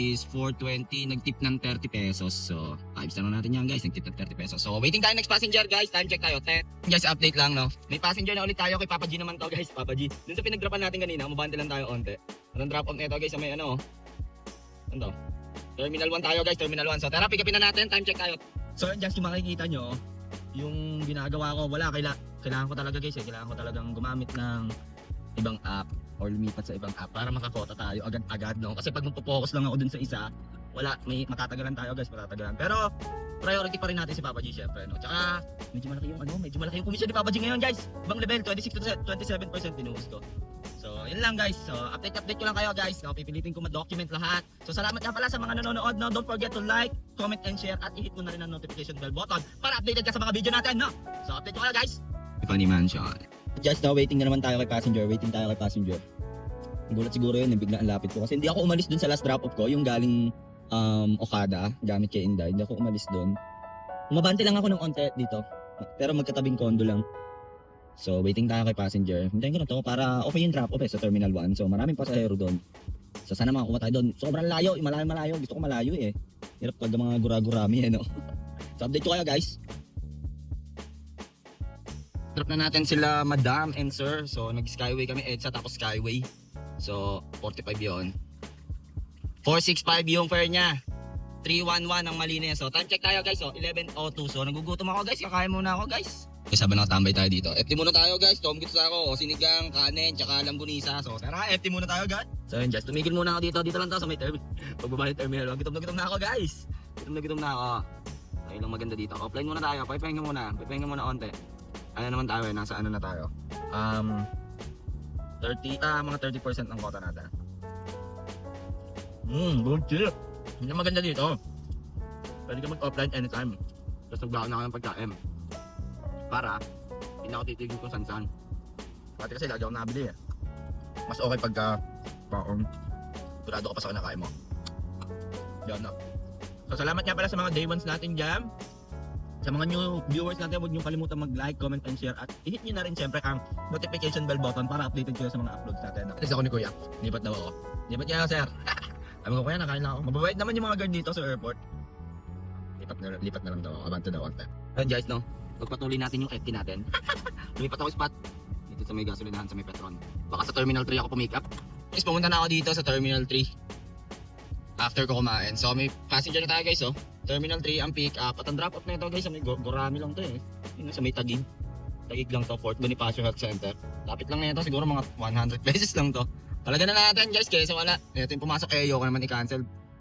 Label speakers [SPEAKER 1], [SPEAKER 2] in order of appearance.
[SPEAKER 1] is 420, nagtip ng 30 pesos. So, times na natin yan guys, nagtip ng 30 pesos. So, waiting tayo next passenger guys, time check tayo, 10. Guys, update lang no. May passenger na ulit tayo kay Papa G naman to guys, Papa G. Dun sa pinag-dropan natin kanina, umabante lang tayo onte. Anong drop off nito guys, sa may ano, ano? Terminal 1 tayo guys, Terminal 1. So, tara, pick upin na natin, time check tayo. So, just yung makikita nyo, yung ginagawa ko, wala, kailangan ko talaga guys, kailangan ko talagang gumamit ng ibang app or lumipat sa ibang app para makakota tayo agad-agad no. Kasi pag magpo-focus lang ako dun sa isa, wala, may matatagalan tayo guys, matatagalan. Pero priority pa rin natin si Papa G syempre no. Tsaka medyo malaki yung commission ni Papa G ngayon guys. Ibang level, 26 to 27% binuhos ko. So, yun lang guys. So, update ko lang kayo guys. No, pipilitin ko ma-document lahat. So, salamat nga pala sa mga nanonood no. Don't forget to like, comment and share at i-hit mo na rin ang notification bell button para updated ka sa mga video natin no. So, update ko kayo guys. Funny Mansion. Just now, waiting na naman tayo kay passenger. Nagulat siguro yun, bigla ang lapit ko. Kasi hindi ako umalis dun sa last drop-off ko, yung galing Okada, gamit kay Inday. Hindi ako umalis dun. Umabante lang ako ng onte dito. Pero magkatabing condo lang. So, waiting tayo kay passenger. Hintayin ko na to para okay yung drop-off sa Terminal 1. So, maraming pasahero dun. So, sana makakuha tayo dun. Sobrang layo, malayo. Gusto ko malayo eh. Hirap pag mga gura-gurami eh, no? So, update ko kayo guys. Drop na natin sila Madam and Sir. So nag-skyway kami EDSA tapos skyway. So 45 yon. 465 yung fare niya. 311 ang mali niya. So time check tayo guys. So 11:02. So nagugutom ako guys. Kakain muna ako guys. Kasi habang nakatambay tayo dito. FT muna tayo guys. Tomgits ako. Sinigang, kanin, tsaka langgunisa. So tara FT muna tayo guys. So yun just tumigil muna ako dito. Dito lang tayo sa may terminal. Pagbaba ng terminal. Gutom na ako guys. Gutom na ako. Ayun lang maganda dito. Offline muna tayo. Pahinga muna onte. Ano naman tayo eh, nasa ano na tayo? Mga 30% ng quota natin. Good tip. Yun ang maganda dito. Pwede ka mag-offline anytime. Tapos nagbaka na ako ng pagkain. Para, hindi ako titigil kung saan-saan. Pati kasi lagi ako nabili eh. Mas okay pagka, kurado ka pa sa kinakain mo. Yan na. So salamat nga pala sa mga day ones natin dyan. Sa mga new viewers natin, huwag niyo kalimutan mag-like, comment, and share. At i-hit niyo na rin siyempre ang notification bell button para updated kayo sa mga uploads natin. Kasi ako ni Kuya, lipat daw ako. Lipat niya ako, sir. Sabi ko, Kuya, nakain lang ako. Mababait naman yung mga guard dito sa airport. Lipat na lang daw ako. Abante daw ako. And guys, no? Pagpatuloy natin yung FT natin. Lumipat ako spot. Dito sa may gasolinahan, sa may Petron. Baka sa Terminal 3 ako pumick up. Guys, pumunta na ako dito sa Terminal 3. After ko kumain. So may passenger na tayo guys oh. Terminal 3 ang pick up. At ang drop off na ito guys, sa may Gorami lang to eh. Yun sa may Taguig. Taguig lang to, Fort Bonifacio Health Center. Lapit lang na ito, siguro mga 100 pesos lang to. Talaga na natin guys, kaysa wala. Ito yung pumasok eh, ayoko naman i-cancel.